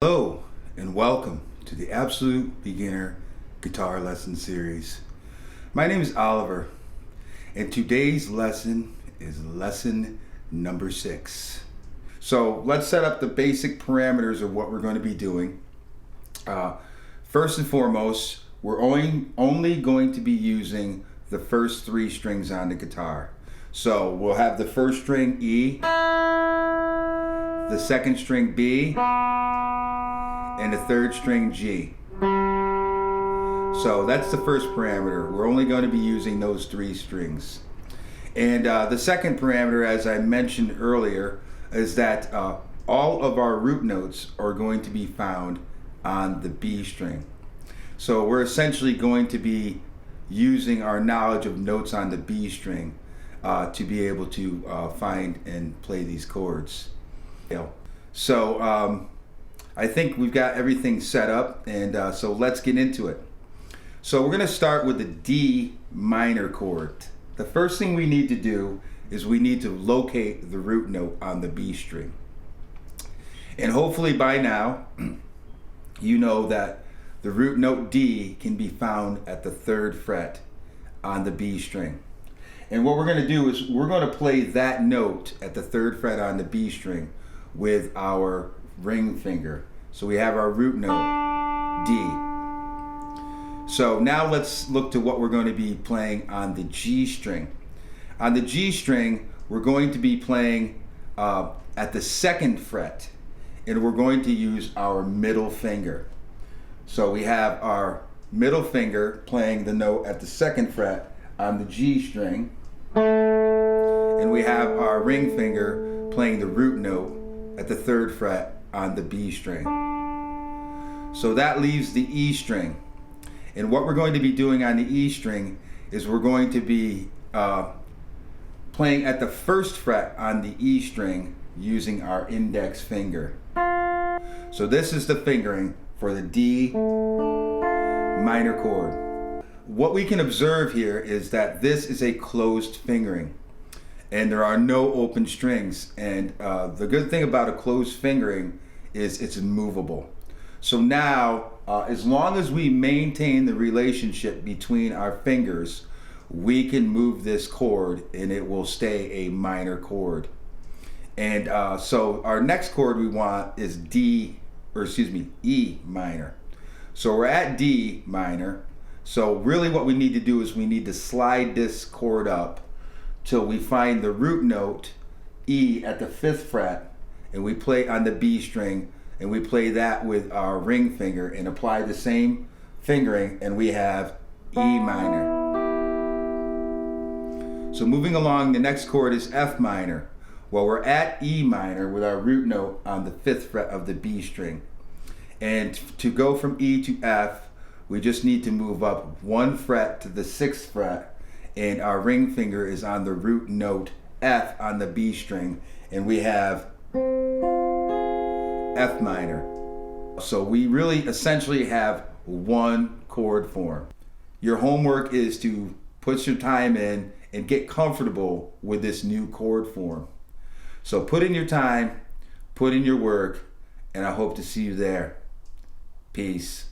Hello and welcome to the Absolute Beginner Guitar Lesson Series. My name is Oliver and today's lesson is lesson number 6. So let's set up the basic parameters of what we're going to be doing. First and foremost, we're only going to be using the first 3 strings on the guitar. So we'll have the first string E, the second string B, and the third string G. So that's the first parameter. We're only going to be using those 3 strings. And the second parameter, as I mentioned earlier, is that all of our root notes are going to be found on the B string. So we're essentially going to be using our knowledge of notes on the B string to be able to find and play these chords. So I think we've got everything set up, and so let's get into it. So we're going to start with the D minor chord. The first thing we need to do is we need to locate the root note on the B string. And hopefully by now you know that the root note D can be found at the 3rd fret on the B string. And what we're going to do is we're going to play that note at the 3rd fret on the B string with our ring finger. So we have our root note D. So now let's look to what we're going to be playing on the G string. On the G string, we're going to be playing at the 2nd fret, and we're going to use our middle finger. So we have our middle finger playing the note at the 2nd fret on the G string, and we have our ring finger playing the root note at the 3rd fret on the B string. So that leaves the E string. And what we're going to be doing on the E string is we're going to be playing at the 1st fret on the E string using our index finger. So this is the fingering for the D minor chord. What we can observe here is that this is a closed fingering, and there are no open strings. And the good thing about a closed fingering is it's movable. So now, as long as we maintain the relationship between our fingers, we can move this chord and it will stay a minor chord. And so our next chord we want is E minor. So we're at D minor. So really what we need to do is we need to slide this chord up till we find the root note E at the 5th fret, and we play on the B string, and we play that with our ring finger and apply the same fingering, and we have E minor. So moving along, the next chord is F minor. Well, we're at E minor with our root note on the 5th fret of the B string. And to go from E to F, we just need to move up 1 fret to the 6th fret, and our ring finger is on the root note F on the B string, and we have F minor. So we really essentially have 1 chord form. Your homework is to put some time in and get comfortable with this new chord form. So put in your time, put in your work, and I hope to see you there. Peace.